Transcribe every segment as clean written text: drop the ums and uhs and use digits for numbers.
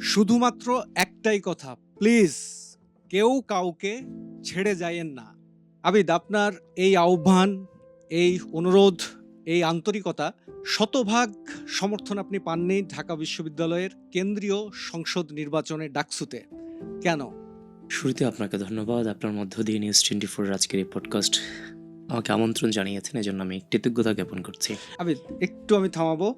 শুধুমাত্র একটাই কথা, প্লিজ কেউ কাউকে ছেড়ে যায়েন না। আবিদ, আপনার এই আহ্বান, এই অনুরোধ, এই আন্তরিকতা শতভাগ সমর্থন আপনি পাননি ঢাকা বিশ্ববিদ্যালয়ের কেন্দ্রীয় সংসদ নির্বাচনে ডাকসুতে। কেন? শুরুতে আপনাকে ধন্যবাদ। আপনার মধ্য দিয়ে নিউজ 24 আজকের এই পডকাস্ট আমাকে আমন্ত্রণ জানিয়েছেন, এজন্য আমি কৃতজ্ঞতা জ্ঞাপন করছি। আবিদ, একটু আমি থামাবো।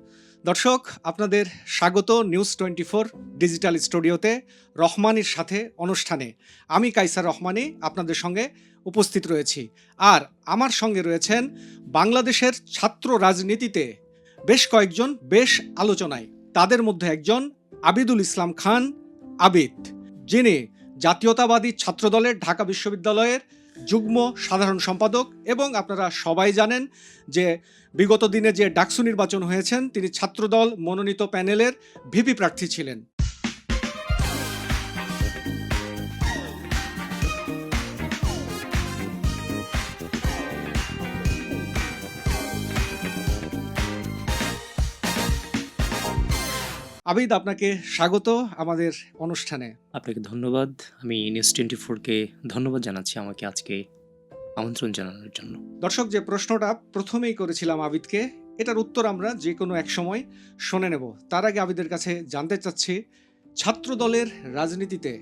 দর্শক, আপনাদের স্বাগত নিউজ 24 ডিজিটাল স্টুডিওতে রহমানির সাথে অনুষ্ঠানে। আমি কাইসার রহমানি আপনাদের সঙ্গে উপস্থিত রয়েছি। আর আমার সঙ্গে রয়েছেন বাংলাদেশের ছাত্র রাজনীতিতে বেশ কয়েকজন বেশ আলোচনায়। তাদের মধ্যে একজন আবিদুল ইসলাম খান আবিদ, যিনি জাতীয়তাবাদী ছাত্রদলের ঢাকা বিশ্ববিদ্যালয়ের যুগ্ম সাধারণ সম্পাদক, এবং আপনারা সবাই জানেন যে বিগত দিনে যে ডাকসু নির্বাচন হয়েছেন তিনি ছাত্রদল মনোনীত প্যানেলের ভিপি প্রার্থী ছিলেন। আবিদ, আপনাকে স্বাগত আমাদের অনুষ্ঠানে। আপনাকে ধন্যবাদ। আমি নিউজ 24-কে ধন্যবাদ জানাচ্ছি আমাকে আজকে আমন্ত্রণ জানানোর জন্য। দর্শক, যে প্রশ্নটা প্রথমেই করেছিলাম আবিদকে, এটার উত্তর আমরা যে কোনো এক সময় শুনে নেব। তার আগে আবিদের কাছে জানতে চাচ্ছি, ছাত্রদলের রাজনীতিতে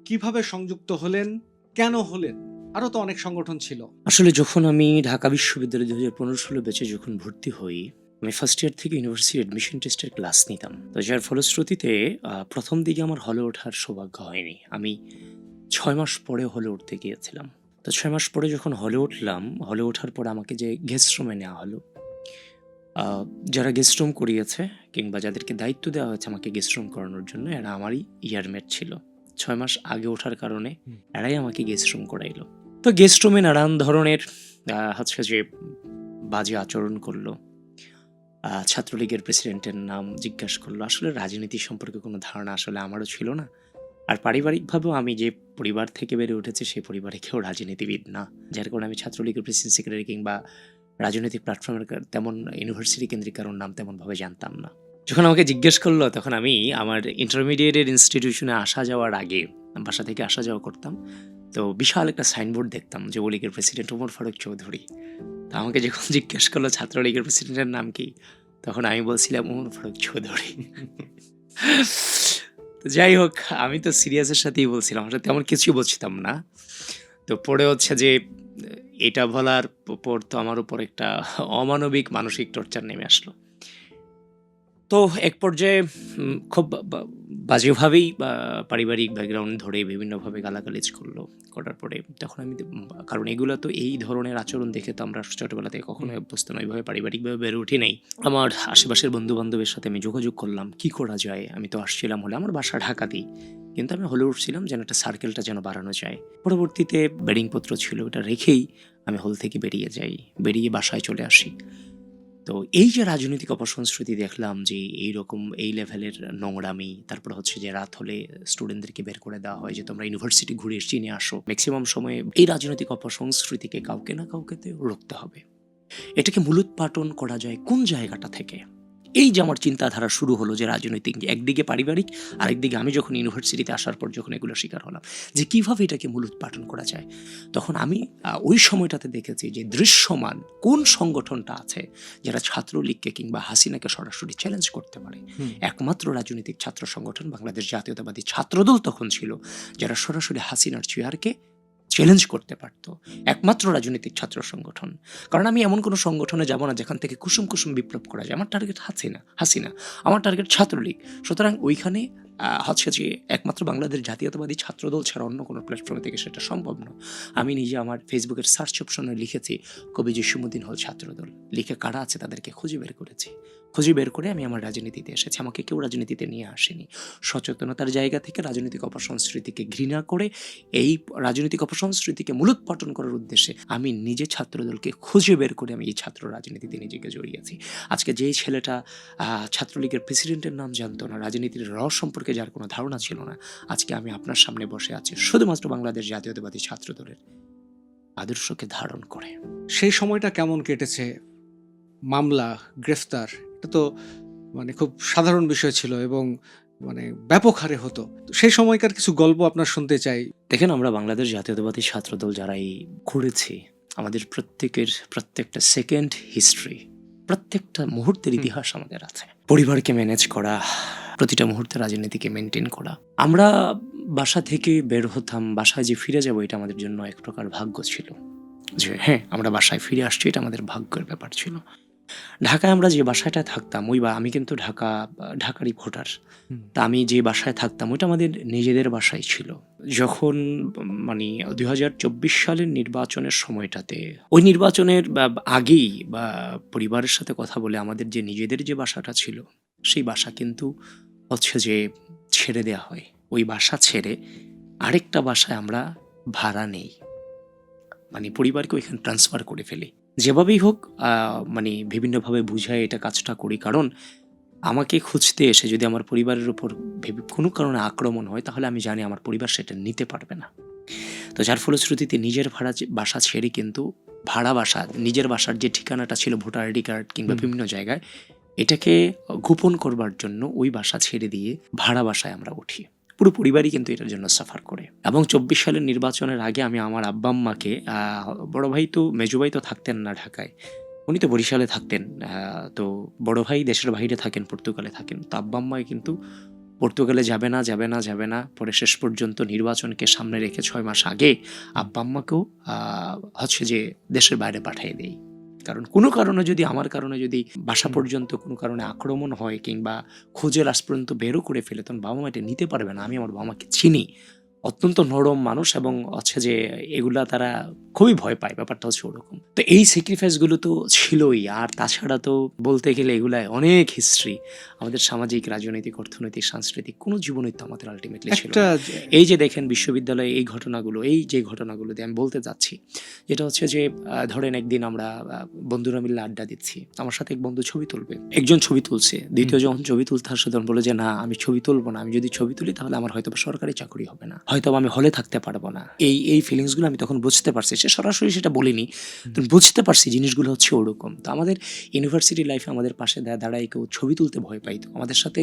কিভাবে সংযুক্ত হলেন, কেন হলেন? আরও তো অনেক সংগঠন ছিল। আসলে যখন আমি ঢাকা বিশ্ববিদ্যালয়ে 2015 ব্যাচে যখন ভর্তি হই, আমি ফার্স্ট ইয়ার থেকে ইউনিভার্সিটি অ্যাডমিশন টেস্টের ক্লাস নিতাম। তো যার ফলশ্রুতিতে প্রথম দিকে আমার হলে ওঠার সৌভাগ্য হয়নি। আমি 6 মাস পরে হলে উঠতে গিয়েছিলাম। তো 6 মাস পরে যখন হলে উঠলাম, হলে ওঠার পর আমাকে যে গেস্ট রুমে নেওয়া হলো, যারা গেস্ট রুম করিয়েছে কিংবা যাদেরকে দায়িত্ব দেওয়া হয়েছে আমাকে গেস্ট রুম করানোর জন্য, এরা আমারই ইয়ারমেট ছিল। 6 মাস আগে ওঠার কারণে এরাই আমাকে গেস্ট রুম করাইলো। তো গেস্ট রুমে নানান ধরনের হচ্ছে যে বাজে আচরণ করলো। ছাত্রলীগের প্রেসিডেন্টের নাম জিজ্ঞাসা করলো। আসলে রাজনীতি সম্পর্কে কোনো ধারণা আসলে আমারও ছিল না। আর পারিবারিকভাবেও আমি যে পরিবার থেকে বেড়ে উঠেছি সেই পরিবারে কেউ রাজনীতিবিদ না, যার কারণে আমি ছাত্রলীগের প্রেসিডেন্ট সেক্রেটারি কিংবা রাজনৈতিক প্ল্যাটফর্মের তেমন ইউনিভার্সিটি কেন্দ্রিক কারোর নাম তেমনভাবে জানতাম না। যখন আমাকে জিজ্ঞেস করলো, তখন আমি আমার ইন্টারমিডিয়েটের ইনস্টিটিউশনে আসা যাওয়ার আগে বাসা থেকে আসা যাওয়া করতাম। তো বিশাল একটা সাইনবোর্ড দেখতাম যুবলীগের প্রেসিডেন্ট ওমর ফারুক চৌধুরী। তো আমাকে যখন জিজ্ঞেস করলো ছাত্রলীগের প্রেসিডেন্টের নাম কি, তখন আমি বলছিলাম ওমর ফারুক চৌধুরী। তো যাই হোক, আমি তো সিরিয়াসের সাথেই বলছিলাম, আসলে তেমন কিছুই বলছিলাম না। তো পরে হচ্ছে যে এটা বলার পর তো আমার উপর একটা অমানবিক মানসিক টর্চার নেমে আসলো। তো এক পর্যায়ে খুব বাজেভাবেই পারিবারিক ব্যাকগ্রাউন্ড ধরে বিভিন্নভাবে গালাগালিজ করলো। করার পরে তখন আমি, কারণ এগুলো তো এই ধরনের আচরণ দেখে তো আমরা ছোটোবেলা থেকে কখনোই অভ্যস্ত নয়, ওইভাবে পারিবারিকভাবে বেড়ে উঠি নাই। আমার আশেপাশের বন্ধুবান্ধবের সাথে আমি যোগাযোগ করলাম, কি করা যায়। আমি তো আসছিলাম হলে, আমার বাসা ঢাকাতেই, কিন্তু আমি হলে উঠছিলাম যেন একটা সার্কেলটা যেন বাড়ানো যায়। পরবর্তীতে বেডিংপত্র ছিল, ওটা রেখেই আমি হল থেকে বেরিয়ে যাই, বেরিয়ে বাসায় চলে আসি। তো এই যে রাজনৈতিক অপসংস্কৃতি দেখলাম, যে এইরকম এই লেভেলের নোংরামি, তারপর হচ্ছে যে রাত হলে স্টুডেন্টদেরকে বের করে দেওয়া হয় যে তোমরা ইউনিভার্সিটি ঘুরে চিনে আসো। ম্যাক্সিমাম সময়ে এই রাজনৈতিক অপসংস্কৃতিকে কাউকে না কাউকে রুখতে হবে। এটাকে মূলোৎপাটন করা যায় কোন জায়গাটা থেকে? এই যে আমার চিন্তাধারা শুরু হলো যে রাজনৈতিক, একদিকে পারিবারিক, আরেকদিকে আমি যখন ইউনিভার্সিটিতে আসার পর যখন এগুলো শিকার হলাম যে কিভাবে এটাকে মূলোৎপাটন করা যায়, তখন আমি ওই সময়টাতে দেখেছি যে দৃশ্যমান কোন সংগঠনটা আছে যারা ছাত্রলীগকে কিংবা হাসিনাকে সরাসরি চ্যালেঞ্জ করতে পারে। একমাত্র রাজনৈতিক ছাত্র সংগঠন বাংলাদেশ জাতীয়তাবাদী ছাত্রদল তখন ছিল, যারা সরাসরি হাসিনার চেয়ারকে চ্যালেঞ্জ করতে পারতো। একমাত্র রাজনৈতিক ছাত্র সংগঠন। কারণ আমি এমন কোনো সংগঠনে যাব না যেখান থেকে কুসুম কুসুম বিপ্লব করা যায়। আমার টার্গেট হাসিনা, আমার টার্গেট ছাত্রলীগ। সুতরাং ওইখানে হচ্ছে যে একমাত্র বাংলাদেশ জাতীয়তাবাদী ছাত্রদল ছাড়া অন্য কোনো প্ল্যাটফর্ম থেকে সেটা সম্ভব না। আমি নিজে আমার ফেসবুকের সার্চ অপশনে লিখেছি কবি জসীমউদ্দিন হল ছাত্রদল, লিখে কারা আছে তাদেরকে খুঁজে বের করেছি। খুঁজে বের করে আমি আমার রাজনীতিতে এসেছি। আমাকে কেউ রাজনীতিতে নিয়ে আসেনি। সচেতনতার জায়গা থেকে রাজনৈতিক অপসংস্কৃতিকে ঘৃণা করে, এই রাজনৈতিক অপসংস্কৃতিকে মূলোৎপাটন করার উদ্দেশ্যে আমি নিজে ছাত্রদলকে খুঁজে বের করে আমি এই ছাত্র রাজনীতিতে নিজেকে জড়িয়েছি। আজকে যেই ছেলেটা ছাত্রলীগের প্রেসিডেন্টের নাম জানতো না, রাজনীতির রস সম্পর্কে যার কোনো ধারণা ছিল না, আজকে আমি আপনার সামনে বসে আছি শুধুমাত্র বাংলাদেশ জাতীয়তাবাদী ছাত্রদলের আদর্শকে ধারণ করে। সেই সময়টা কেমন কেটেছে? মামলা, গ্রেফতার, এটা তো মানে খুব সাধারণ বিষয় ছিল, এবং মানে ব্যাপক হারে হতো। তো সেই সময়কার কিছু গল্প আপনার শুনতে চাই। দেখেন, আমরা বাংলাদেশ জাতীয়তাবাদী ছাত্রদল যারাই করেছি, আমাদের প্রত্যেকের প্রত্যেকটা সেকেন্ড হিস্ট্রি, প্রত্যেকটা মুহূর্তের ইতিহাস আমাদের আছে। পরিবারকে ম্যানেজ করা, প্রতিটা মুহূর্তে রাজনীতিকে মেনটেন করা। আমরা বাসা থেকে বের হতাম, বাসায় যে ফিরে যাবো এটা আমাদের জন্য এক প্রকার ভাগ্য ছিল। যে হ্যাঁ, আমরা বাসায় ফিরে আসছি, এটা আমাদের ভাগ্যের ব্যাপার ছিল। ঢাকায় আমরা যে বাসাটায় থাকতাম, আমি কিন্তু ঢাকারই ভোটার। তা আমি যে বাসায় থাকতাম ওইটা আমাদের নিজেদের বাসাই ছিল। যখন মানে ২০২৪ সালের নির্বাচনের সময়টাতে, ওই নির্বাচনের আগেই পরিবারের সাথে কথা বলে আমাদের যে নিজেদের যে বাসাটা ছিল, সেই বাসা কিন্তু হচ্ছে যে ছেড়ে দেয়া হয়। ওই বাসা ছেড়ে আরেকটা বাসায় আমরা ভাড়া নেই, মানে পরিবারকে ওইখানে ট্রান্সফার করে ফেলি। যেভাবেই হোক মানে বিভিন্নভাবে বুঝায় এটা কাজটা করি, কারণ আমাকে খুঁজতে এসে যদি আমার পরিবারের উপর কোনো কারণে আক্রমণ হয়, তাহলে আমি জানি আমার পরিবার সেটা নিতে পারবে না। তো যার ফলশ্রুতিতে নিজের বাসা ছেড়ে কিন্তু ভাড়া বাসা, নিজের বাসার যে ঠিকানাটা ছিল ভোটার আইডি কার্ড কিংবা বিভিন্ন জায়গায়, এটাকে গোপন করবার জন্য ওই বাসা ছেড়ে দিয়ে ভাড়া বাসায় আমরা উঠি। পুরো পরিবারই কিন্তু এটার জন্য সাফার করে। এবং ২৪ সালের নির্বাচনের আগে আমি আমার আব্বা আম্মাকে, বড় ভাই তো, মেজো ভাই তো থাকতেন না ঢাকায়, উনি তো বরিশালে থাকতেন। তো বড় ভাই দেশের বাইরে থাকেন, পর্তুগালে থাকেন। তো আব্বা আম্মাই কিন্তু পর্তুগালে যাবে না যাবে না যাবে না, পরে শেষ পর্যন্ত নির্বাচনকে সামনে রেখে ৬ মাস আগে আব্বা আম্মাকেও হচ্ছে যে দেশের বাইরে পাঠিয়ে দেয়। কারণ কোনো কারণে যদি, আমার কারণে যদি বাসা পর্যন্ত কোনো কারণে আক্রমণ হয় কিংবা খোঁজে লাস্ট পর্যন্ত বেরও করে ফেলে, তখন বাবা মা এটা নিতে পারবে না। আমি আমার বাবা মাকে চিনি, অত্যন্ত নরম মানুষ, এবং হচ্ছে যে এগুলা তারা খুবই ভয় পায়, ব্যাপারটা হচ্ছে ওরকম। তো এই স্যাক্রিফাইসগুলো তো ছিলই। আর তাছাড়া তো বলতে গেলে এগুলায় অনেক হিস্ট্রি, আমাদের সামাজিক, রাজনৈতিক, অর্থনৈতিক, সাংস্কৃতিক কোনো জীবনই তো আমাদের আলটিমেটলি ছিল একটা না। এই যে দেখেন বিশ্ববিদ্যালয়ে এই ঘটনাগুলো, এই যে ঘটনাগুলো দিয়ে আমি বলতে যাচ্ছি, যেটা হচ্ছে যে ধরেন একদিন আমরা বন্ধুরা মিলে আড্ডা দিচ্ছি, আমার সাথে এক বন্ধু ছবি তুলবে, একজন ছবি তুলছে, দ্বিতীয় যখন ছবি তুলতে আসে তখন বলে যে না, আমি ছবি তুলবো না, আমি যদি ছবি তুলি তাহলে আমার হয়তো সরকারি চাকরি হবে না, হয়তো আমি হলে থাকতে পারবো না। এই ফিলিংসগুলো আমি তখন বুঝতে পারছি। সে সরাসরি সেটা বলিনি, তো বুঝতে পারছি জিনিসগুলো হচ্ছে ওরকম। তো আমাদের ইউনিভার্সিটি লাইফে আমাদের পাশে দাঁড়ায় কেউ ছবি তুলতে ভয় পাইতো, আমাদের সাথে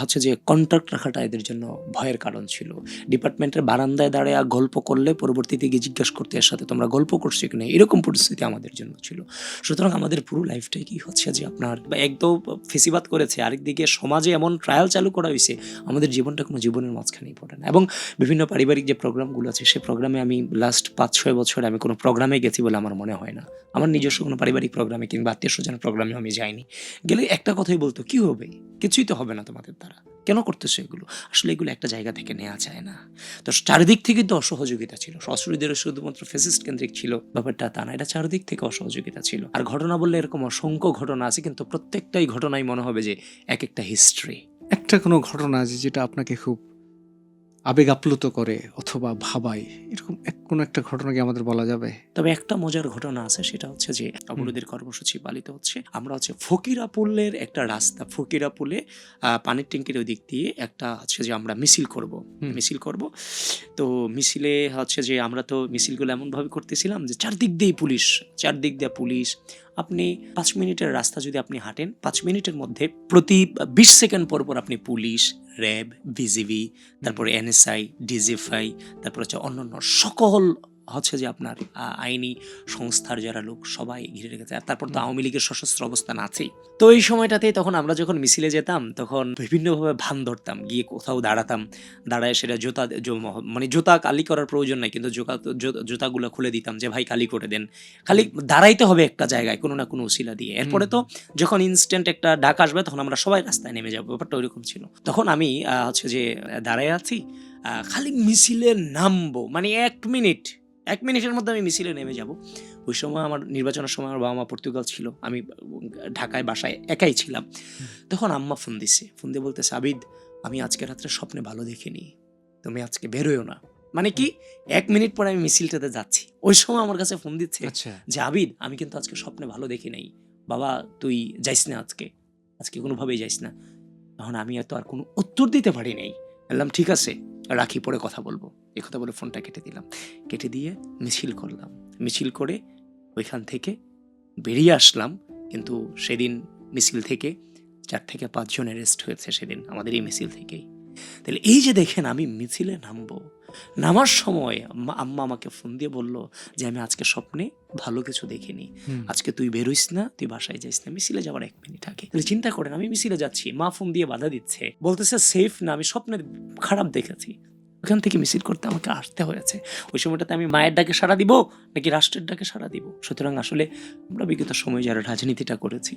হচ্ছে যে কন্ট্যাক্ট রাখাটা এদের জন্য ভয়ের কারণ ছিল। ডিপার্টমেন্টের বারান্দায় দাঁড়ায় গল্প করলে পরবর্তীতে গিয়ে জিজ্ঞাসা করতে এর সাথে তোমরা গল্প করছো কিনা, এরকম পরিস্থিতি আমাদের জন্য ছিল। সুতরাং আমাদের পুরো লাইফটাই কি হচ্ছে যে আপনার একদম ফেসিবাদ করেছে, আরেকদিকে সমাজে এমন ট্রায়াল চালু করা হয়েছে, আমাদের জীবনটা কোনো জীবনের মাঝখানেই পড়ে না। এবং বিভিন্ন পারিবারিক যে প্রোগ্রামগুলো আছে, সে প্রোগ্রামে আমি লাস্ট ৫-৬ বছরে আমি কোনো প্রোগ্রামে গেছি বলে আমার মনে হয় না। আমার নিজস্ব কোনো পারিবারিক প্রোগ্রামে কিংবা আত্মীয় স্বজনের প্রোগ্রামে আমি যাইনি। গেলে একটা কথাই বলতো, কি হবে, কিছুই তো হবে না তোমাদের দ্বারা, কেন করতেছো এগুলো? আসলে এগুলো একটা জায়গা থেকে নেওয়া যায় না। তো চারিদিক থেকে তো অসহযোগিতা ছিল। সশরীদের শুধুমাত্র ফেসিস্ট কেন্দ্রিক ছিল ব্যাপারটা তা না, এটা চারিদিক থেকে অসহযোগিতা ছিল। আর ঘটনা বললে এরকম অসংখ্য ঘটনা আছে, কিন্তু প্রত্যেকটাই ঘটনাই মনে হবে যে এক একটা হিস্ট্রি। একটা কোনো ঘটনা আছে যেটা আপনাকে খুব আবেগ আপ্লুত করে অথবা ভাবায়, এরকম কোনো একটা ঘটনা কি আমাদের বলা যাবে? তবে একটা মজার ঘটনা আছে, সেটা হচ্ছে যে অবরোধের কর্মসূচি পালিত হচ্ছে, আমরা হচ্ছে ফকিরাপুলের একটা রাস্তা, ফকিরাপুলে পানির ট্যাঙ্কির ওই দিক দিয়ে একটা হচ্ছে যে আমরা মিছিল করব। তো মিছিলে হচ্ছে যে আমরা তো মিছিলগুলো এমনভাবে করতেছিলাম যে চারদিক দিয়ে পুলিশ। আপনি ৫ মিনিটের রাস্তা যদি আপনি হাঁটেন, ৫ মিনিটের মধ্যে প্রতি ২০ সেকেন্ড পর আপনি পুলিশ, র্যাব, বিজিবি, তারপরে এনএসআই, ডিজিএফআই, তারপর হচ্ছে অন্যান্য সকল হচ্ছে যে আপনার আইনি সংস্থার যারা লোক সবাই ঘিরে রেখেছে। আর তারপর তো আওয়ামী লীগের সশস্ত্র অবস্থান আছেই। তো এই সময়টাতে তখন আমরা যখন মিছিলে যেতাম, তখন বিভিন্নভাবে ভান ধরতাম, গিয়ে কোথাও দাঁড়ায় সেটা মানে জুতা কালি করার প্রয়োজন নাই, কিন্তু জুতাগুলো খুলে দিতাম যে ভাই কালি করে দেন, খালি দাঁড়াইতে হবে একটা জায়গায় কোনো না কোনো উসিলা দিয়ে। এরপরে তো যখন ইনস্ট্যান্ট একটা ডাক আসবে তখন আমরা সবাই রাস্তায় নেমে যাবো, ব্যাপারটা ওইরকম ছিল। তখন আমি হচ্ছে যে দাঁড়ায় আছি, খালি মিছিলে নামবো, মানে ১ মিনিটের মধ্যে আমি মিছিলে নেমে যাব। ওই সময় আমার নির্বাচনের সময় আমার বাবা মা পর্তুগাল ছিল, আমি ঢাকায় বাসায় একাই ছিলাম। তখন আম্মা ফোন দিয়ে বলতেছে, আবিদ, আমি আজকে রাত্রে স্বপ্নে ভালো দেখিনি, তুমি আজকে বেরোয়ও না। মানে কি, ১ মিনিট পরে আমি মিছিলটাতে যাচ্ছি, ওই সময় আমার কাছে ফোন দিচ্ছে যে আবিদ, আমি কিন্তু আজকে স্বপ্নে ভালো দেখি নাই, বাবা তুই যাইস না, আজকে কোনোভাবেই যাইস না। তখন আমি তো আর কোনো উত্তর দিতে পারি নাই, বললাম ঠিক আছে রাখি, পরে কথা বলবো। এই কথা বলে ফোনটা কেটে দিলাম। কেটে দিয়ে মিছিল করে ওইখান থেকে বেরিয়ে আসলাম। কিন্তু সেদিন মিছিল থেকে 4 থেকে 5 জন অ্যারেস্ট হয়েছে সেদিন আমাদের এই মিছিল থেকেই। তাহলে এই যে দেখেন আমি মিছিলে নামবো, নামার সময় আম্মা আমাকে ফোন দিয়ে বলল যে আমি আজকে স্বপ্নে ভালো কিছু দেখিনি, আজকে তুই বেরোইস না, তুই বাসায় যাইস না, মিছিলে যাওয়ার 1 মিনিট আগে। তাহলে চিন্তা করেন আমি মিছিলে যাচ্ছি, মা ফোন দিয়ে বাধা দিচ্ছে, বলতেছে সেফ না, আমি স্বপ্নে খারাপ দেখেছি, ওখান থেকে মিছিল করতে আমাকে আসতে হয়েছে। ওই সময়টাতে আমি মায়ের ডাকে সাড়া দিব নাকি রাষ্ট্রের ডাকে সাড়া দিব? সুতরাং আসলে আমরা বিগত সময় যারা রাজনীতিটা করেছি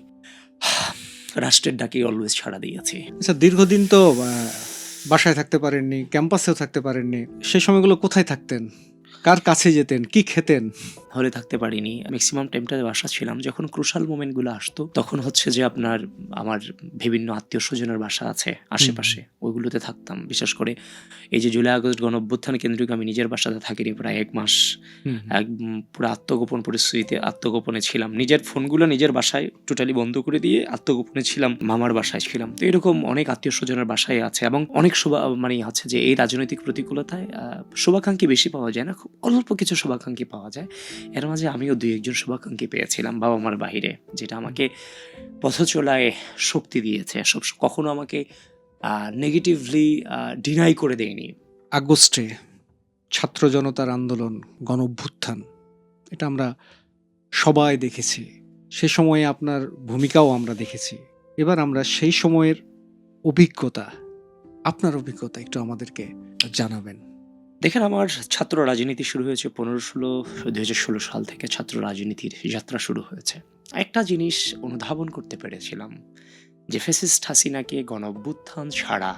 রাষ্ট্রের ডাকে অলওয়েজ সাড়া দিয়েছি। আচ্ছা, দীর্ঘদিন তো বাসায় থাকতে পারেননি, ক্যাম্পাসেও থাকতে পারেননি, সেই সময়গুলো কোথায় থাকতেন, কার কাছে যেতেন, কি খেতেন? হলে থাকতে পারিনি, ম্যাক্সিমাম টাইমটা বাসা ছিলাম। যখন ক্রুশাল মোমেন্টগুলো আসতো তখন হচ্ছে যে আমার বিভিন্ন আত্মীয় স্বজনের বাসা আছে আশেপাশে, ওইগুলোতে থাকতাম। বিশেষ করে এই যে জুলাই আগস্ট গণ অভ্যুত্থান কেন্দ্রিক আমি নিজের বাসাতে থাকিনি প্রায় 1 মাস, পুরো আত্মগোপন পরিস্থিতিতে আত্মগোপনে ছিলাম। নিজের ফোনগুলো নিজের বাসায় টোটালি বন্ধ করে দিয়ে আত্মগোপনে ছিলাম, মামার বাসায় ছিলাম। তো এরকম অনেক আত্মীয় স্বজনের বাসায় আছে এবং অনেক মানে হচ্ছে যে এই রাজনৈতিক প্রতিকূলতায় শুভাকাঙ্ক্ষী বেশি পাওয়া যায় না, খুব অল্প কিছু শুভাকাঙ্ক্ষী পাওয়া যায়। এর মাঝে আমিও 2-1 জন শুভাকাঙ্ক্ষী পেয়েছিলাম বাবা মার বাহিরে, যেটা আমাকে পথ চলায় শক্তি দিয়েছে, কখনো আমাকে নেগেটিভলি ডিনাই করে দেয়নি। আগস্টে ছাত্র জনতার আন্দোলন, গণ অভ্যুত্থান, এটা আমরা সবাই দেখেছি, সে সময়ে আপনার ভূমিকাও আমরা দেখেছি। এবার আমরা সেই সময়ের অভিজ্ঞতা, আপনার অভিজ্ঞতা একটু আমাদেরকে জানাবেন। দেখেন, আমার ছাত্র রাজনীতি শুরু হয়েছে 2016 সাল থেকে ছাত্র রাজনীতির যাত্রা শুরু হয়েছে। একটা জিনিস অনুধাবন করতে পেরেছিলাম যে ফ্যাসিস্ট হাসিনাকে গণ অভ্যুত্থান ছাড়া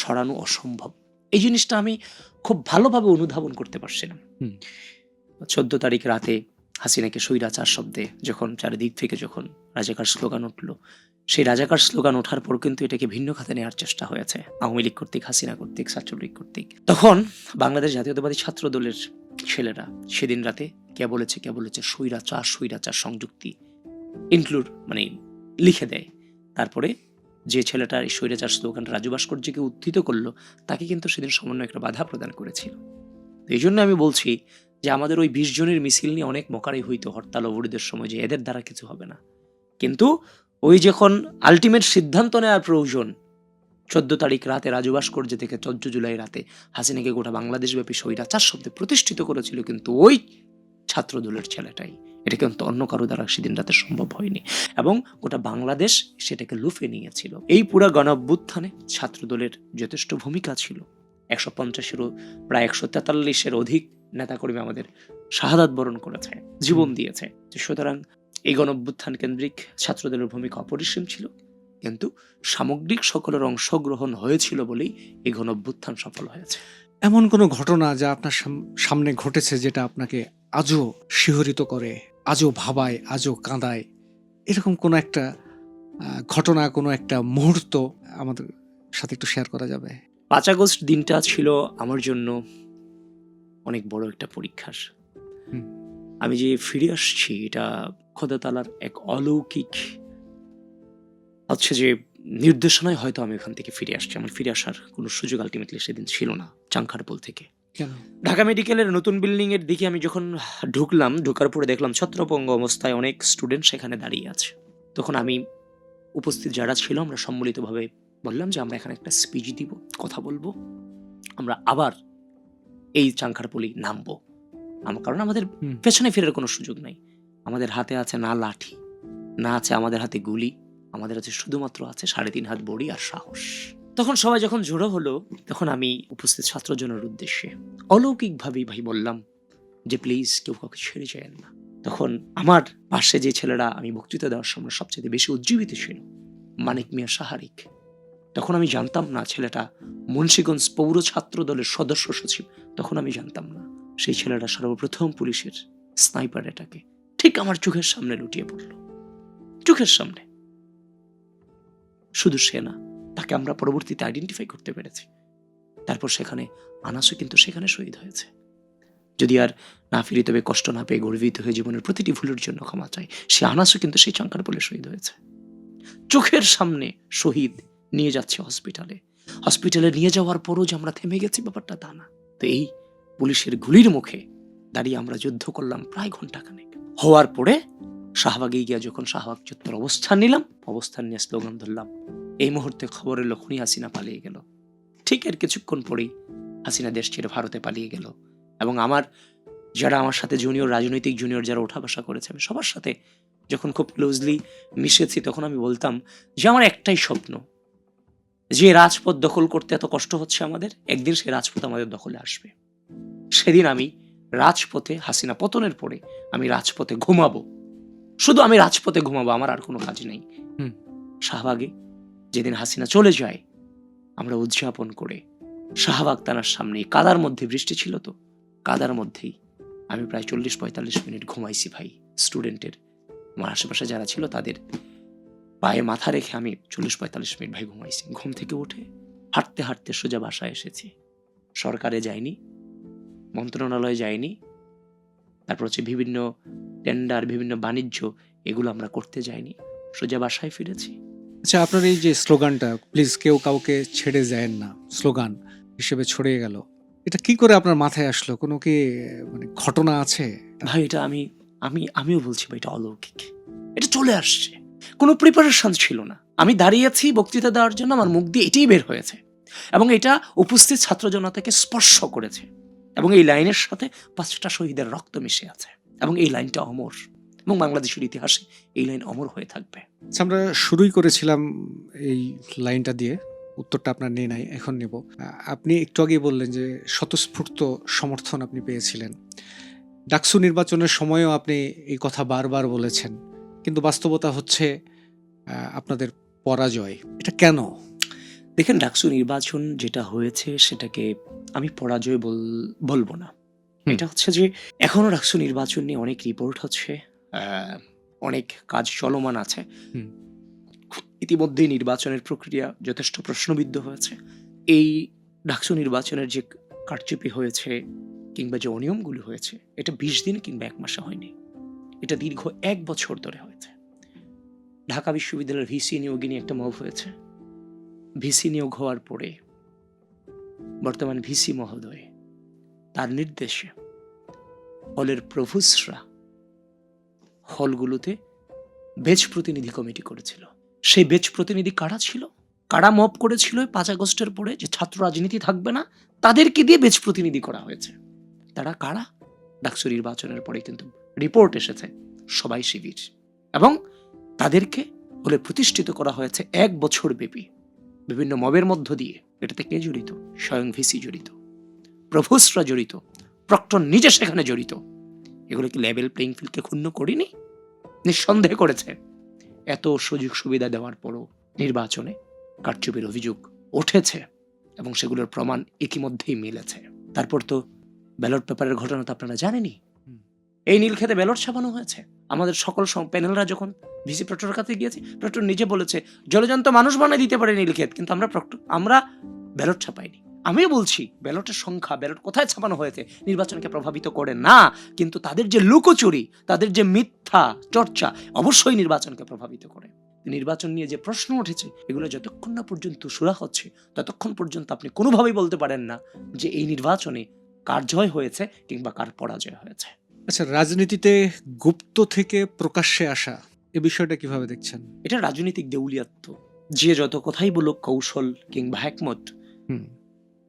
সরানো অসম্ভব। এই জিনিসটা আমি খুব ভালোভাবে অনুধাবন করতে পারছিলাম। 14 তারিখ রাতে হাসিনাকে স্বৈরাচার শব্দে যখন চারিদিক থেকে যখন রাজাকার স্লোগান উঠল, সেই রাজাকার স্লোগান ওঠার পর কিন্তু এটাকে ভিন্ন খাতে নেওয়ার চেষ্টা হয়েছে আওয়ামী লীগ কর্তৃক, হাসিনা কর্তৃক, ছাত্রলীগ কর্তৃক। তখন বাংলাদেশ জাতীয়তাবাদী ছাত্র দলের ছেলেরা সেদিন রাতে কে বলেছে স্বৈরাচার সংযুক্তি ইনক্লুড মানে লিখে দেয়। তারপরে যে ছেলেটা এই স্বৈরাচার স্লোগান রাজু ভাস্কর্যকে উদ্ধৃত করলো তাকে কিন্তু সেদিন সমন্বয় একটা বাধা প্রদান করেছিল। এই জন্য আমি বলছি যে আমাদের ওই 20 জনের মিছিল নিয়ে অনেক মকারি হইতো হরতাল অবরোধের সময় যে এদের দ্বারা কিছু হবে না, কিন্তু ওই যখন আলটিমেট সিদ্ধান্ত নেওয়ার প্রয়োজন 14 তারিখ রাতে রাজু ভাস্কর্য থেকে 14 জুলাই রাতে হাসিনাকে গোটা বাংলাদেশব্যাপী স্বৈরাচার শব্দে প্রতিষ্ঠিত করেছিল কিন্তু ওই ছাত্র দলের ছেলেটাই। এটা কিন্তু অন্য কারো দ্বারা সেদিন রাতে সম্ভব হয়নি এবং গোটা বাংলাদেশ সেটাকে লুফে নিয়েছিল। এই পুরা গণ অভ্যুত্থানে ছাত্র দলের যথেষ্ট ভূমিকা ছিল। 150-এরও প্রায় 143-এর অধিক নেতাকর্মী আমাদের শাহাদাত বরণ করেছে, জীবন দিয়েছে। সুতরাং এই গণ অভ্যুত্থান কেন্দ্রিক ছাত্রদলের ভূমিকা অপরিসীম ছিল, কিন্তু সামগ্রিক সকলের অংশগ্রহণ হয়েছিল বলেই এই গণ অভ্যুত্থান সফল হয়েছে। এমন কোনো ঘটনা যা আপনার সামনে ঘটেছে যেটা আপনাকে আজও শিহরিত করে, আজও ভাবায়, আজও কাঁদায়, এরকম কোনো একটা ঘটনা, কোনো একটা মুহূর্ত আমাদের সাথে একটু শেয়ার করা যাবে? 5 আগস্ট দিনটা ছিল আমার জন্য অনেক বড় একটা পরীক্ষার। আমি যে ফিরে আসছি এটা খোদা তাআলার এক অলৌকিক হচ্ছে যে নির্দেশনায় হয়তো আমি ওখান থেকে ফিরে আসছি। আমার ফিরে আসার কোনো সুযোগ আলটিমেটলি সেদিন ছিল না চাংখারপুল থেকে। কেন? ঢাকা মেডিকেলের নতুন বিল্ডিং এর দিকে আমি যখন ঢুকলাম, ঢোকার পরে দেখলাম ছত্রভঙ্গ অবস্থায় অনেক স্টুডেন্ট সেখানে দাঁড়িয়ে আছে। তখন আমি উপস্থিত যারা ছিল আমরা সম্মিলিতভাবে বললাম যে আমরা এখানে একটা স্পিচ দিব, কথা বলবো, আমরা আবার এই চাংখারপুলি নামবো। কারণ আমাদের পেছনে ফেরার কোনো সুযোগ নাই। আমাদের হাতে আছে না লাঠি, না আছে আমাদের হাতে গুলি, আমাদের হাতে শুধুমাত্র আছে 3.5 হাত বড়ি আর সাহস। তখন সবাই যখন জড়ো হলো তখন আমি উপস্থিত ছাত্রজনের উদ্দেশ্যে অলৌকিকভাবেই ভাই বললাম যে প্লিজ কেউ কাউকে ছেড়ে যায়েন না। তখন আমার পাশে যে ছেলেরা আমি বক্তৃতা দেওয়ার সময় সবচেয়ে বেশি উজ্জীবিত ছিল, মানিক মিয়া সাহারিক, তখন আমি জানতাম না ছেলেটা মুন্সিগঞ্জ পৌর ছাত্র দলের সদস্য সচিব। তখন আমি জানতাম না সেই ছেলেটা সর্বপ্রথম পুলিশের স্নাইপার এটাকে ঠিক আমার চোখের সামনে লুটিয়ে পড়ল, চোখের সামনে। শুধু সে না, তাকে আমরা পরবর্তীতে আইডেন্টিফাই করতে পেরেছি। তারপর সেখানে আনাসও কিন্তু সেখানে শহীদ হয়েছে। যদি আর না ফিরি তবে কষ্ট না পেয়ে গর্বিত হয়ে জীবনের প্রতিটি ভুলের জন্য ক্ষমা চাই, সে আনাসও কিন্তু সেই চাংখারপুলে শহীদ হয়েছে। চোখের সামনে শহীদ নিয়ে যাচ্ছে হসপিটালে নিয়ে যাওয়ার পরও যে আমরা থেমে গেছি ব্যাপারটা তা না। তো এই পুলিশের গুলির মুখে দাঁড়িয়ে আমরা যুদ্ধ করলাম প্রায় ঘন্টাখানেক। হওয়ার পরে শাহবাগে গিয়া যখন শাহবাগ চত্বর অবস্থান নিলাম, অবস্থান নিয়ে স্লোগান ধরলাম, এই মুহূর্তে খবর এলো খুনি হাসিনা পালিয়ে গেল। ঠিক এর কিছুক্ষণ পরেই হাসিনা দেশ ছেড়ে ভারতে পালিয়ে গেল। এবং যারা আমার সাথে রাজনৈতিক জুনিয়র যারা ওঠা বসা করেছে, আমি সবার সাথে যখন খুব ক্লোজলি মিশেছি, তখন আমি বলতাম যে আমার একটাই স্বপ্ন, যে রাজপথ দখল করতে এত কষ্ট হচ্ছে আমাদের, একদিন সেই রাজপথ আমাদের দখলে আসবে। সেদিন আমি রাজপথে, হাসিনা পতনের পরে আমি রাজপথে ঘুমাবো, শুধু আমি রাজপথে ঘুমাবো, আমার আর কোনো কাজ নেই। শাহবাগে যেদিন হাসিনা চলে যায়, আমরা উদযাপন করে শাহবাগ থানার সামনে কাদার মধ্যে, বৃষ্টি ছিল তো, কাদার মধ্যেই আমি প্রায় 40-45 মিনিট ঘুমাইছি ভাই। স্টুডেন্টের, আমার আশেপাশে যারা ছিল তাদের পায়ে মাথা রেখে আমি 40-45 মিনিট ভাই ঘুমাইছি। ঘুম থেকে উঠে হাঁটতে হাঁটতে সোজা বাসায় এসেছি। সরকারে যাইনি, মন্ত্রণালয়ে যাইনি, তারপর হচ্ছে বিভিন্ন টেন্ডার, বিভিন্ন বাণিজ্য, এগুলো আমরা করতে যাইনি, সোজা বাসায় ফিরেছি। আচ্ছা, আপনার এই যে স্লোগানটা, প্লিজ কেউ কাউকে ছেড়ে যায় না, স্লোগান হিসেবে ছড়িয়ে গেল, এটা কি করে আপনার মাথায় আসলো? কোনো কি মানে ঘটনা আছে? ভাই এটা আমিও বলছি ভাই, এটা অলৌকিক, এটা চলে আসছে, কোনো প্রিপারেশন ছিল না। আমি দাঁড়িয়েছি বক্তৃতা দেওয়ার জন্য, আমার মুখ দিয়ে এটাই বের হয়েছে এবং এটা উপস্থিত ছাত্র জনতাকে স্পর্শ করেছে এবং এই লাইনের সাথে 5টা শহীদের রক্ত মিশে আছে এবং এই লাইনটা অমর এবং বাংলাদেশের ইতিহাসে এই লাইন অমর হয়ে থাকবে। আচ্ছা, আমরা শুরুই করেছিলাম এই লাইনটা দিয়ে, উত্তরটা আপনার নিয়ে নাই, এখন নেব। আপনি একটু আগেই বললেন যে স্বতঃস্ফূর্ত সমর্থন আপনি পেয়েছিলেন। ডাকসু নির্বাচনের সময়ও আপনি এই কথা বারবার বলেছেন, কিন্তু বাস্তবতা হচ্ছে আপনাদের পরাজয়। এটা কেন? দেখেন, ডাকসু নির্বাচন যেটা হয়েছে সেটাকে আমি পরাজয় বলবো না। এটা হচ্ছে যে এখনো ডাকসু নির্বাচন নিয়ে অনেক রিপোর্ট হচ্ছে, অনেক কাজ চলমান আছে। ইতিমধ্যেই নির্বাচনের প্রক্রিয়া যথেষ্ট প্রশ্নবিদ্ধ হয়েছে। এই ডাকসু নির্বাচনের যে কারচুপি হয়েছে কিংবা যে অনিয়মগুলো হয়েছে, এটা 20 দিন কিংবা 1 মাসে হয়নি, এটা দীর্ঘ 1 বছর ধরে হয়েছে। ঢাকা বিশ্ববিদ্যালয়ের ভিসি নিয়োগে নিয়ে একটা মব হয়েছে। ভিসি নিয়োগ হওয়ার পরে বর্তমান ভিসি মহোদয়, তার নির্দেশে হলের প্রভোস্টরা হলগুলোতে বেচ প্রতিনিধি কমিটি করেছিল। সেই বেচ প্রতিনিধি কারা ছিল, কারা মব করেছিল 5 আগস্টের পরে যে ছাত্র রাজনীতি থাকবে না, তাদেরকে দিয়ে বেচ প্রতিনিধি করা হয়েছে। তারা কারা? ডাকসু নির্বাচনের পরে কিন্তু রিপোর্ট এসেছে সবাই শিবির, এবং তাদেরকে হলে প্রতিষ্ঠিত করা হয়েছে 1 বছর ব্যাপী বিভিন্ন মবের মধ্য দিয়ে। এটাতে কে জড়িত? স্বয়ং ভিসি জড়িত, প্রভোস্টরা জড়িত, প্রক্টর নিজে সেখানে জড়িত। এগুলো কি লেভেল প্লেইং ফিল্ডকে ক্ষুণ্ণ করিনি? নিঃসন্দেহ করেছে। এত সুযোগ সুবিধা দেওয়ার পরও নির্বাচনে কারচুপির অভিযোগ উঠেছে এবং সেগুলোর প্রমাণ ইতিমধ্যেই মিলেছে। তারপর তো ব্যালট পেপারের ঘটনা তো আপনারা জানেনই। এই নীলক্ষেতে ব্যালট ছাপানো হয়েছে। আমাদের সকল প্যানেলরা যখন ভিসি প্রক্টরের কাছে গিয়েছে, প্রক্টর নিজে বলেছে জলজন্ত মানুষ বানিয়ে দিতে পারে নীলক্ষেত, কিন্তু আমরা ব্যালট ছাপাইনি। আমিও বলছি ব্যালটের সংখ্যা, ব্যালট কোথায় ছাপানো হয়েছে নির্বাচনকে প্রভাবিত করে না, কিন্তু তাদের যে লুকোচুরি, তাদের যে মিথ্যা চর্চা অবশ্যই নির্বাচনকে প্রভাবিত করে। নির্বাচন নিয়ে যে প্রশ্ন উঠেছে, এগুলো যতক্ষণ না পর্যন্ত সুরা হচ্ছে, ততক্ষণ পর্যন্ত আপনি কোনোভাবেই বলতে পারেন না যে এই নির্বাচনে কার জয় হয়েছে কিংবা কার পরাজয় হয়েছে। আচ্ছা, রাজনীতিতে গুপ্ত থেকে প্রকাশ্যে আসা, এ বিষয়টা কিভাবে দেখছেন? এটা রাজনৈতিক দেউলিয়াত্ব। যে যত কথাই বলুক কৌশল কিংবা হ্যাকমত,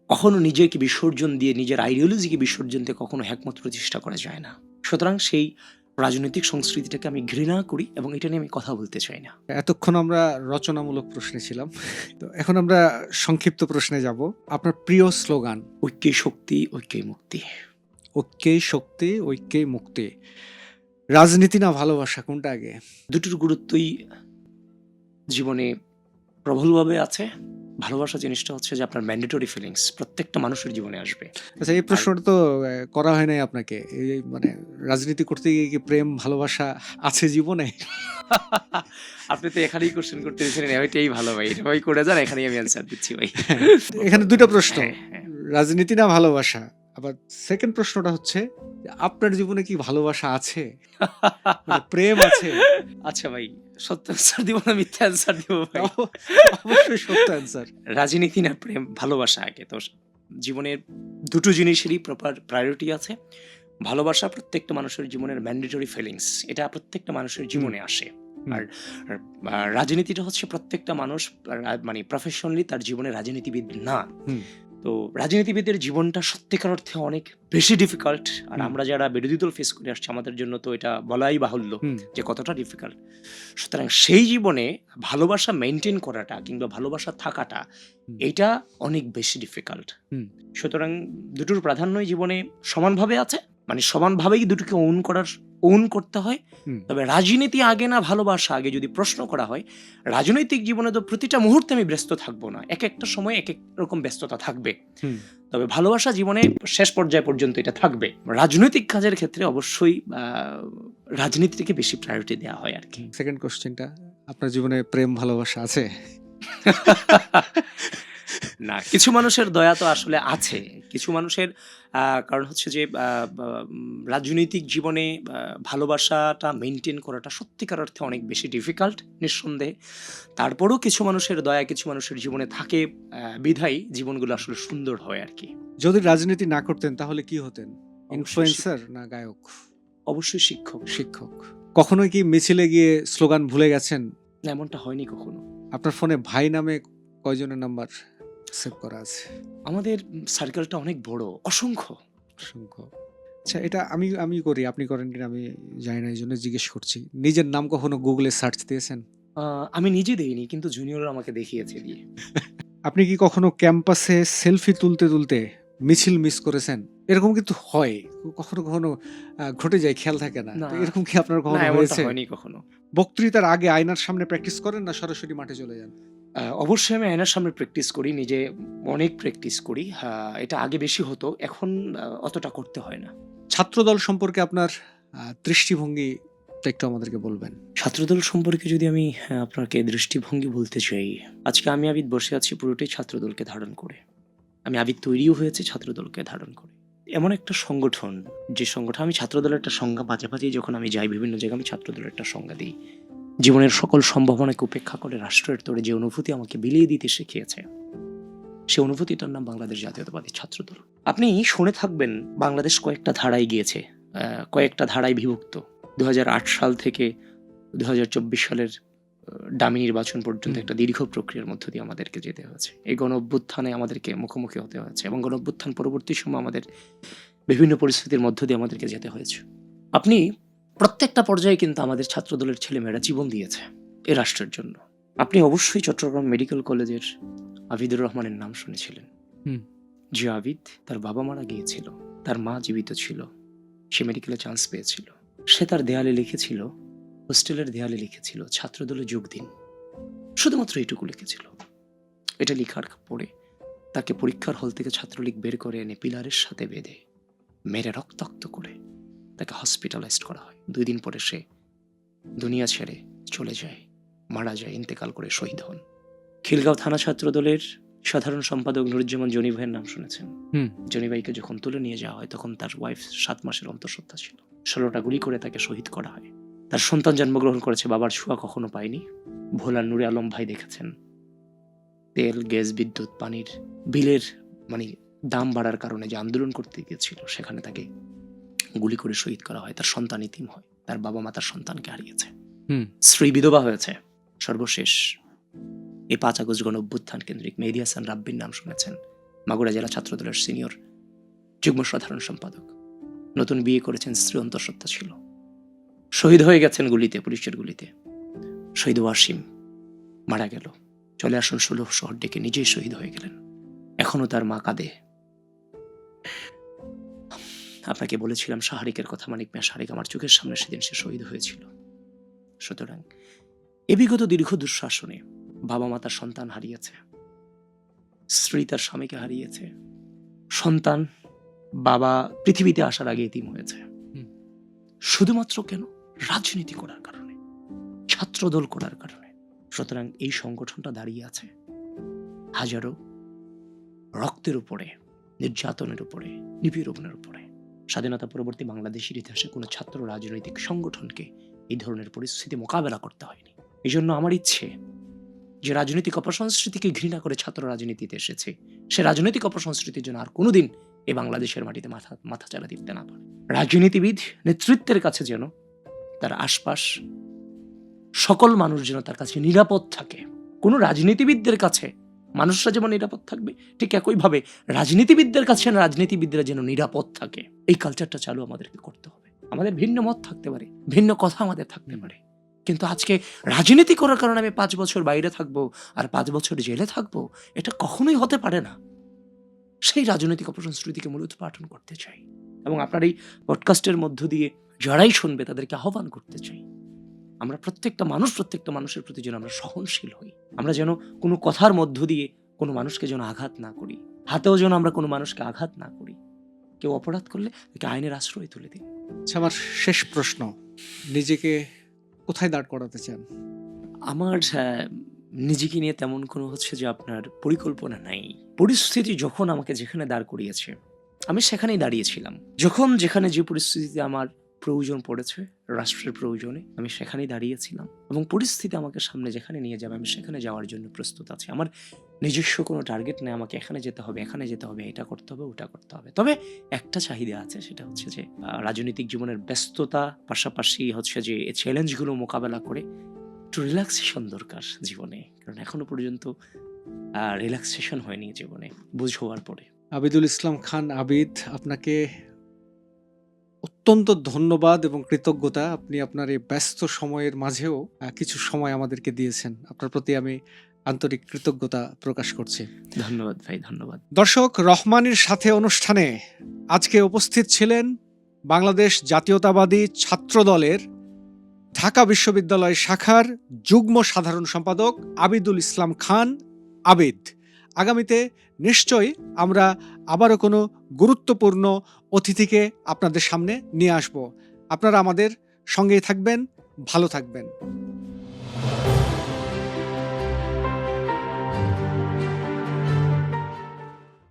কখনো নিজেকে বিসর্জন দিয়ে, নিজের আইডিওলজিকে বিসর্জন দিয়ে কখনো হ্যাকমত প্রতিষ্ঠা করা যায় না। সুতরাং সেই রাজনৈতিক সংস্কৃতিটাকে আমি ঘৃণা করি এবং এটা নিয়ে আমি কথা বলতে চাই না। এতক্ষণ আমরা রচনামূলক প্রশ্নে ছিলাম, তো এখন আমরা সংক্ষিপ্ত প্রশ্নে যাব। আপনার প্রিয় স্লোগান? ঐক্যই শক্তি, ঐক্যই মুক্তি। ঐক্যই শক্তি, ঐক্যই মুক্তি। রাজনীতি না ভালোবাসা, কোনটা আগে? দুটোর গুরুত্বই জীবনে প্রবলভাবে আছে। ভালোবাসা জিনিসটা হচ্ছে যে আপনার ম্যান্ডেটরি ফিলিংস, প্রত্যেকটা মানুষের জীবনে আসবে। আচ্ছা, এই প্রশ্নটা তো করা হয় নাই আপনাকে। এই মানে রাজনীতি করতে গিয়ে কি প্রেম ভালোবাসা আছে জীবনে? আপনি তো এখানেই কোশ্চেন করতে দিয়েছিলেন, এটাই ভালো ভাই, এটা ভাই করে যান, এখানেই আমি অ্যান্সার দিচ্ছি ভাই। এখানে দুটো প্রশ্ন, রাজনীতি না ভালোবাসা। আবার সেকেন্ড প্রশ্নটা হচ্ছে আপনার জীবনে কি ভালোবাসা আছে, প্রেম আছে? আচ্ছা ভাই, সত্য অ্যান্সার দিব না মিথ্যা অ্যান্সার দিব ভাই? অবশ্যই সত্য অ্যান্সার। রাজনীতি না প্রেম, ভালোবাসা আগে। তো জীবনের দুটো জিনিসেরই প্রপার প্রায়োরিটি আছে। ভালোবাসা প্রত্যেকটা মানুষের জীবনের ম্যান্ডেটরি ফিলিংস, এটা প্রত্যেকটা মানুষের জীবনে আসে। হুম। আর আর রাজনীতিটা হচ্ছে প্রত্যেকটা মানুষ মানে প্রফেশনালি তার জীবনে রাজনীতিবিদ না। হুম। তো রাজনীতিবিদের জীবনটা সত্যিকার অর্থে অনেক বেশি ডিফিকাল্ট। আর হুম। আমরা যারা বিরোধী দল ফেস করে আসছি, আমাদের জন্য তো এটা বলাই বাহুল্য হুম। যে কতটা ডিফিকাল্ট। সুতরাং সেই জীবনে ভালোবাসা মেনটেন করাটা কিংবা ভালোবাসা থাকাটা, হুম। এটা অনেক বেশি ডিফিকাল্ট। হুম। সুতরাং দুটোর প্রাধান্যই জীবনে সমানভাবে আছে, মানে সমানভাবেই দুটোকে ওন করতে হয়। হুম। তবে রাজনীতি আগে না ভালোবাসা আগে যদি প্রশ্ন করা হয়, রাজনৈতিক জীবনে তো প্রতিটা মুহূর্তে আমি ব্যস্ত থাকবো না, এক একটা সময় এক এক রকম ব্যস্ততা থাকবে। হুম। তবে ভালোবাসা জীবনে শেষ পর্যায় পর্যন্ত এটা থাকবে। রাজনৈতিক কাজের ক্ষেত্রে অবশ্যই রাজনীতিকে বেশি প্রায়োরিটি দেওয়া হয় আর কি। সেকেন্ড কোশ্চেনটা, আপনার জীবনে প্রেম ভালোবাসা আছে? না, কিছু মানুষের দয়া তো আসলে আছে। কিছু মানুষের কারণ হচ্ছে যে রাজনৈতিক জীবনে ভালোবাসাটা মেইনটেইন করাটা সত্যিকার অর্থে অনেক বেশি ডিফিকাল্ট, নিঃসন্দেহে। তারপরেও কিছু মানুষের দয়া কিছু মানুষের জীবনে থাকে, বিধায় জীবনগুলো আসলে সুন্দর হয় আর কি। যদি রাজনীতি না করতেন তাহলে কি হতেন? অবশ্যই ইনফ্লুয়েন্সার না গায়ক? অবশ্যই শিক্ষক। শিক্ষক। কখনোই কি মিছিলে গিয়ে স্লোগান ভুলে গেছেন? না, এমনটা হয়নি কখনো। আপনার ফোনে ভাই নামে কয়জনের নাম্বার সেভ করা আছে? আমাদের সার্কেলটা অনেক বড়, অসংখ্য। অসংখ্য। আচ্ছা, এটা আমি আমি করি, আপনি করেন কিনা আমি জানি না, এই জন্য জিজ্ঞেস করছি। নিজের নাম কখনো গুগলে সার্চ দিয়েছেন? আমি নিজে দেইনি, কিন্তু জুনিয়ররা আমাকে দেখিয়েছে দিয়ে। আপনি কি কখনো ক্যাম্পাসে সেলফি তুলতে তুলতে মিছিল মিস করেছেন? এরকম কিন্তু হয়, কখনো কখনো ঘটে যায়, খেয়াল থাকে না। না, তো এরকম কি আপনার না, কখনো এমনটা হয়েছে? হয়নি কখনো। বক্তৃতার আগে আয়নার সামনে প্র্যাকটিস করেন না সরাসরি মাঠে চলে যান? অবশ্যই আমি আয়নার সামনে প্র্যাকটিস করি, নিজে অনেক প্র্যাকটিস করি। এটা আগে বেশি হতো, এখন অতটা করতে হয় না। ছাত্রদল সম্পর্কে আপনার দৃষ্টিভঙ্গি একটু আমাদেরকে বলবেন। ছাত্রদল সম্পর্কে যদি আমি আপনাকে দৃষ্টিভঙ্গি বলতে চাই, আজকে আমি আবিদ বসে আছি পুরোটাই ছাত্রদলকে ধারণ করে। আমি আবিদ তৈরিও হয়েছে ছাত্রদলকে ধারণ করে। এমন একটা সংগঠন, যে সংগঠন আমি ছাত্রদলের একটা সংজ্ঞা পাশাপাশি যখন আমি যাই বিভিন্ন জায়গায়, আমি ছাত্রদলের একটা সংজ্ঞা দিই। জীবনের সকল সম্ভাবনাকে উপেক্ষা করে রাষ্ট্রের তোড়ে যে অনুভূতি আমাকে বিলিয়ে দিতে শিখিয়েছে, সে অনুভূতিটার নাম বাংলাদেশ জাতীয়তাবাদী ছাত্রদল। আপনি শুনে থাকবেন বাংলাদেশ কয়েকটা ধারায় গিয়েছে, কয়েকটা ধারায় বিভক্ত। 2008 সাল থেকে 2024 সালের ডামি নির্বাচন পর্যন্ত একটা দীর্ঘ প্রক্রিয়ার মধ্য দিয়ে আমাদেরকে যেতে হয়েছে। এই গণ অভ্যুত্থানে আমাদেরকে মুখোমুখি হতে হয়েছে এবং গণ অভ্যুত্থান পরবর্তী সময় আমাদের বিভিন্ন পরিস্থিতির মধ্য দিয়ে আমাদেরকে যেতে হয়েছে। আপনি প্রত্যেকটা পর্যায়ে কিন্তু আমাদের ছাত্রদলের ছেলেমেয়েরা জীবন দিয়েছে এ রাষ্ট্রের জন্য। আপনি অবশ্যই চট্টগ্রাম মেডিকেল কলেজের আবিদুর রহমানের নাম শুনেছিলেন। যে আবিদ, তার বাবা মারা গিয়েছিল, তার মা জীবিত ছিল, সে মেডিকেলে চান্স পেয়েছিল। সে তার দেয়ালে লিখেছিল, হোস্টেলের দেয়ালে লিখেছিল, ছাত্রদলে যোগ দিন। শুধুমাত্র এইটুকু লিখেছিল। এটা লিখার পরে তাকে পরীক্ষার হল থেকে ছাত্রলীগ বের করে এনে পিলারের সাথে বেঁধে মেরে রক্তাক্ত করে তাকে হসপিটালাইজড করা হয়। 2 দিন পরে সে দুনিয়া ছেড়ে চলে যায়, মারা যায়, ইন্তেকাল করে শহীদ হন। খিলগাঁও থানা ছাত্রদলের সাধারণ সম্পাদক নুরুজ্জামান জনি ভাইয়ের নাম শুনেছেন। জনি ভাইকে যখন তুলে নিয়ে যাওয়া হয়, তখন তার ওয়াইফ 7 মাসের অন্তঃসত্ত্বা ছিল। 16টা গুলি করে তাকে শহীদ করা হয়। তার সন্তান জন্মগ্রহণ করেছে, বাবার ছোঁয়া কখনো পায়নি। ভোলার নুরে আলম ভাই দেখেছেন তেল, গ্যাস, বিদ্যুৎ, পানির বিলের দাম বাড়ার কারণে যে আন্দোলন করতে গিয়েছিল, সেখানে তাকে গুলি করে শহীদ করা হয়। তার সন্তান ইতিম হয়, তার বাবা মা তার সন্তানকে হারিয়েছে, স্ত্রী বিধবা হয়েছে। সর্বশেষ এই 5 আগস্ট গণ অভ্যুত্থান কেন্দ্রিক মেহেদী হাসান রাব্বির নাম শুনেছেন, মাগুরা জেলা ছাত্রদলের সিনিয়র যুগ্ম সাধারণ সম্পাদক। নতুন বিয়ে করেছেন, স্ত্রী অন্তঃসত্ত্বা ছিল, শহীদ হয়ে গেছেন গুলিতে, পুলিশের গুলিতে। শহীদ ওয়াসিম মারা গেল, চলে আসুন 16 শহর ডেকে নিজেই শহীদ হয়ে গেলেন। এখনো তার মা কাঁদে। আপনাকে বলেছিলাম শাহরিকের কথা, মানিক মিয়া শাহরিক, আমার চোখের সামনে সেদিন সে শহীদ হয়েছিল। সুতরাং এ বিগত দীর্ঘ দুঃশাসনে বাবা মা তার সন্তান হারিয়েছে, স্ত্রী তার স্বামীকে হারিয়েছে, সন্তান বাবা পৃথিবীতে আসার আগে এতিম হয়েছে। শুধুমাত্র কেন? রাজনীতি করার কারণে, ছাত্রদল করার কারণে। সুতরাং এই সংগঠনটা দাঁড়িয়ে আছে হাজারো রক্তের উপরে, নির্যাতনের উপরে, নিপীড়নের উপরে। স্বাধীনতা পরবর্তী বাংলাদেশের ইতিহাসে কোনো ছাত্র রাজনৈতিক সংগঠনকে এই ধরনের পরিস্থিতি মোকাবেলা করতে হয়নি। এই জন্য আমার ইচ্ছে যে রাজনৈতিক অপসংস্কৃতিকে ঘৃণা করে ছাত্র রাজনীতিতে এসেছে, সে রাজনৈতিক অপসংস্কৃতির জন্য আর কোনোদিন এই বাংলাদেশের মাটিতে মাথা চারা দিতে না পারে। রাজনীতিবিদ নেতৃত্বের কাছে যেন তার আশপাশ সকল মানুষ যেন তার কাছে নিরাপদ থাকে। কোনো রাজনীতিবিদদের কাছে মানুষরা যেমন নিরাপদ থাকবে, ঠিক একইভাবে রাজনীতিবিদদের কাছে রাজনীতিবিদরা যেন নিরাপদ থাকে। এই কালচারটা চালু আমাদেরকে করতে হবে। আমাদের ভিন্ন মত থাকতে পারে, ভিন্ন কথা আমাদের থাকতে পারে, কিন্তু আজকে রাজনীতি করার কারণে আমি 5 বছর বাইরে থাকবো আর 5 বছর জেলে থাকবো, এটা কখনোই হতে পারে না। সেই রাজনৈতিক অপসংস্কৃতিকে মূলোৎপাটন করতে চাই এবং আপনার এই পডকাস্টের মধ্য দিয়ে যারাই শুনবে তাদেরকে আহ্বান করতে চাই, আমরা প্রত্যেকটা মানুষের প্রতি যেন আমরা সহনশীল হই। আমরা যেন কোনো কথার মধ্য দিয়ে কোনো মানুষকে যেন আঘাত না করি, হাতেও যেন আমরা কোনো মানুষকে আঘাত না করি। কেউ অপরাধ করলে তাকে আইনের আশ্রয় তুলে দিন। আচ্ছা, আমার শেষ প্রশ্ন, নিজেকে কোথায় দাঁড় করাতে চান? আমার নিজেকে নিয়ে তেমন কোনো যে আপনার পরিকল্পনা নাই। পরিস্থিতি যখন আমাকে যেখানে দাঁড় করিয়েছে আমি সেখানেই দাঁড়িয়েছিলাম। যখন যেখানে যে পরিস্থিতিতে আমার প্রয়োজন পড়েছে, রাষ্ট্রের প্রয়োজনে, আমি সেখানেই দাঁড়িয়েছিলাম এবং পরিস্থিতি আমাকে সামনে যেখানে নিয়ে যাবে আমি সেখানে যাওয়ার জন্য প্রস্তুত আছি। আমার নিজস্ব কোনো টার্গেট নেই আমাকে এখানে যেতে হবে, এখানে যেতে হবে, এটা করতে হবে, ওটা করতে হবে। তবে একটা চাহিদা আছে, সেটা হচ্ছে যে রাজনৈতিক জীবনের ব্যস্ততা পাশাপাশি যে চ্যালেঞ্জগুলো মোকাবেলা করে একটু রিল্যাক্সেশন দরকার জীবনে, কারণ এখনো পর্যন্ত রিল্যাক্সেশন হয়নি জীবনে বুঝ হওয়ার পরে। আবিদুল ইসলাম খান আবিদ, আপনাকে অত্যন্ত ধন্যবাদ এবং কৃতজ্ঞতা। আপনি আপনার এই ব্যস্ত সময়ের মাঝেও কিছু সময় আমাদেরকে দিয়েছেন। আপনার প্রতি আমি আন্তরিক কৃতজ্ঞতা প্রকাশ করছি। ধন্যবাদ ভাই, ধন্যবাদ। দর্শক, রহমানের সাথে অনুষ্ঠানে আজকে উপস্থিত ছিলেন বাংলাদেশ জাতীয়তাবাদী ছাত্র দলের ঢাকা বিশ্ববিদ্যালয় শাখার যুগ্ম সাধারণ সম্পাদক আবিদুল ইসলাম খান আবিদ। আগামীতে নিশ্চয়ই আমরা আবারও কোনো গুরুত্বপূর্ণ অতিথিকে আপনাদের সামনে নিয়ে আসব। আপনারা আমাদের সঙ্গেই থাকবেন, ভালো থাকবেন।